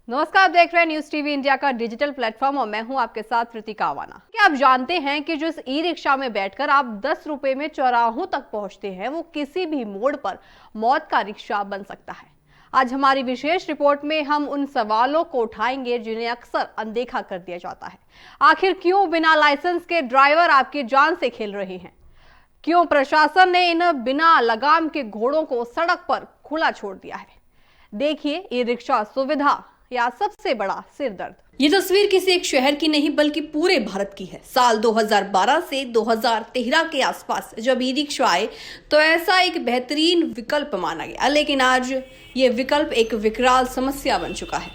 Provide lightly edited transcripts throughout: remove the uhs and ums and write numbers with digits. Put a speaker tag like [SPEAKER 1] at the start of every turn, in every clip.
[SPEAKER 1] नमस्कार, आप देख रहे हैं न्यूज टीवी इंडिया का डिजिटल प्लेटफॉर्म और मैं हूं आपके साथ रितिका आवाना। क्या आप जानते हैं कि जो इस ई रिक्शा में बैठकर आप 10 रुपए में चौराहों तक पहुंचते हैं, वो किसी भी मोड़ पर मौत का रिक्शा बन सकता है। आज हमारी विशेष रिपोर्ट में हम उन सवालों को उठाएंगे जिन्हें अक्सर अनदेखा कर दिया जाता है। आखिर क्यों बिना लाइसेंस के ड्राइवर आपकी जान से खेल रहे हैं? क्यों प्रशासन ने इन बिना लगाम के घोड़ों को सड़क पर खुला छोड़ दिया है? देखिए, ई रिक्शा सुविधा या सबसे बड़ा सिरदर्द। ये तस्वीर किसी एक शहर की नहीं बल्कि पूरे भारत की है। साल 2012 से 2013 के आसपास जब ई रिक्शा आए तो ऐसा एक बेहतरीन विकल्प माना गया, लेकिन आज ये विकल्प एक विकराल समस्या बन चुका है।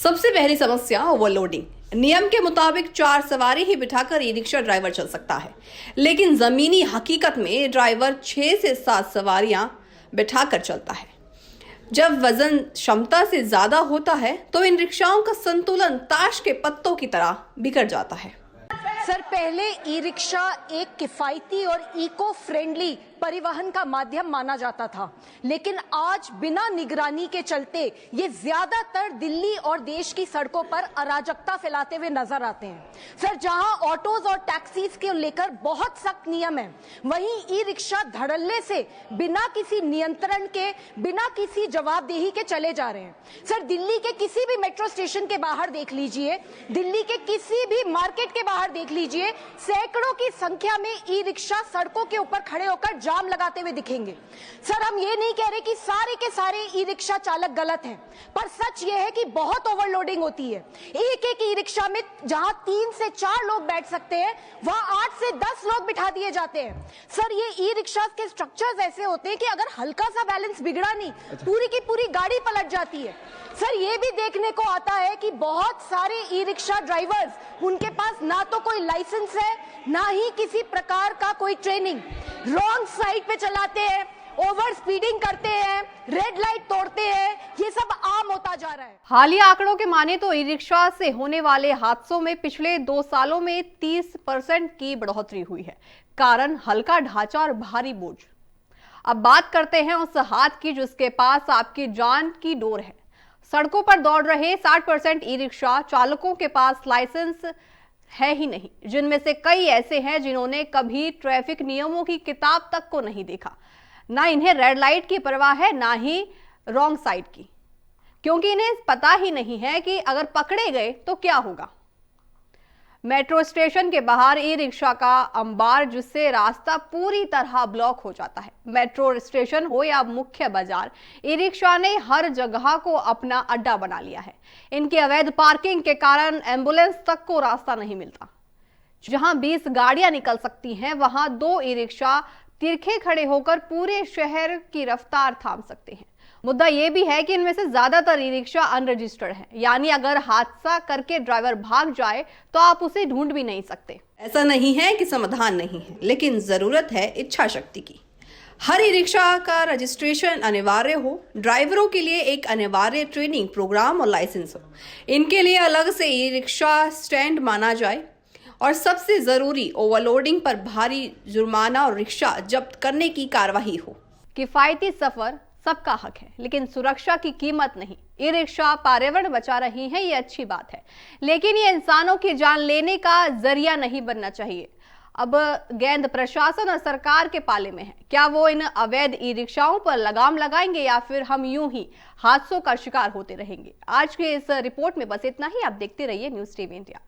[SPEAKER 1] सबसे पहली समस्या ओवरलोडिंग। नियम के मुताबिक 4 सवारी ही बिठाकर ई रिक्शा ड्राइवर चल सकता है, लेकिन जमीनी हकीकत में ड्राइवर 6 से 7 सवारियां बिठाकर चलता है। जब वजन क्षमता से ज्यादा होता है तो इन रिक्शाओं का संतुलन ताश के पत्तों की तरह बिगड़ जाता है।
[SPEAKER 2] सर, पहले ई रिक्शा एक किफायती और इको फ्रेंडली परिवहन का माध्यम माना जाता था, लेकिन आज बिना निगरानी के चलते ये ज्यादातर दिल्ली और देश की सड़कों पर अराजकता फैलाते हुए नजर आते हैं। सर, जहां ऑटोज और टैक्सीज के लेकर बहुत सख्त नियम है, वहीं ई रिक्शा धड़ल्ले से बिना किसी नियंत्रण के, बिना किसी जवाबदेही के चले जा रहे हैं। सर, दिल्ली के किसी भी मेट्रो स्टेशन के बाहर देख लीजिए, दिल्ली के किसी भी मार्केट के बाहर देख लीजिए, सैकड़ों की संख्या में ई रिक्शा सड़कों के ऊपर खड़े होकर जाम लगाते हुए दिखेंगे। सर, हम ये नहीं कह रहे कि सारे के सारे ई रिक्शा चालक गलत हैं, पर सच ये है कि बहुत ओवरलोडिंग होती है। एक एक ई रिक्शा में जहां 3 से 4 लोग बैठ सकते हैं, वहां 8 से 10 लोग बिठा दिए जाते हैं। सर, ये ई रिक्शा के स्ट्रक्चर्स ऐसे होते हैं कि अगर हल्का सा बैलेंस बिगड़ा नहीं, पूरी की पूरी गाड़ी पलट जाती है। सर, ये भी देखने को आता है कि बहुत सारे ई रिक्शा ड्राइवर्स, उनके पास ना तो कोई लाइसेंस है, ना ही किसी प्रकार का कोई ट्रेनिंग, रॉन्ग साइड पे चलाते हैं, ओवर स्पीडिंग करते हैं, रेड लाइट तोड़ते हैं, ये सब आम होता जा रहा है।
[SPEAKER 1] हालिया आंकड़ों के माने तो ई रिक्शा से होने वाले हादसों में पिछले 2 सालों में 30% की बढ़ोतरी हुई है। कारण हल्का ढांचा और भारी बोझ। अब बात करते हैं उस हाथ की जिसके पास आपकी जान की डोर है। सड़कों पर दौड़ रहे 60% ई रिक्शा चालकों के पास लाइसेंस है ही नहीं, जिनमें से कई ऐसे हैं जिन्होंने कभी ट्रैफिक नियमों की किताब तक को नहीं देखा। ना इन्हें रेड लाइट की परवाह है, ना ही रॉन्ग साइड की, क्योंकि इन्हें पता ही नहीं है कि अगर पकड़े गए तो क्या होगा। मेट्रो स्टेशन के बाहर ई रिक्शा का अंबार, जिससे रास्ता पूरी तरह ब्लॉक हो जाता है। मेट्रो स्टेशन हो या मुख्य बाजार, ई रिक्शा ने हर जगह को अपना अड्डा बना लिया है। इनकी अवैध पार्किंग के कारण एम्बुलेंस तक को रास्ता नहीं मिलता। जहां 20 गाड़ियां निकल सकती हैं, वहां 2 ई रिक्शा तिरखे खड़े होकर पूरे शहर की रफ्तार थाम सकते हैं। मुद्दा यह भी है कि इनमें से ज्यादातर ई रिक्शा अनरजिस्टर्ड है, यानी अगर हादसा करके ड्राइवर भाग जाए तो आप उसे ढूंढ भी नहीं सकते। ऐसा नहीं है कि समाधान नहीं है, लेकिन जरूरत है इच्छा शक्ति की। हर ई रिक्शा का रजिस्ट्रेशन अनिवार्य हो, ड्राइवरों के लिए एक अनिवार्य ट्रेनिंग प्रोग्राम और लाइसेंस हो, इनके लिए अलग से ई रिक्शा स्टैंड माना जाए, और सबसे जरूरी ओवरलोडिंग पर भारी जुर्माना और रिक्शा जब्त करने की कार्रवाई हो। किफायती सफर सबका हक है, लेकिन सुरक्षा की कीमत नहीं। ई रिक्शा पर्यावरण बचा रही है, ये अच्छी बात है, लेकिन ये इंसानों की जान लेने का जरिया नहीं बनना चाहिए। अब गेंद प्रशासन और सरकार के पाले में है। क्या वो इन अवैध ई रिक्शाओं पर लगाम लगाएंगे या फिर हम यूं ही हादसों का शिकार होते रहेंगे? आज के इस रिपोर्ट में बस इतना ही। आप देखते रहिए न्यूज टीवी इंडिया।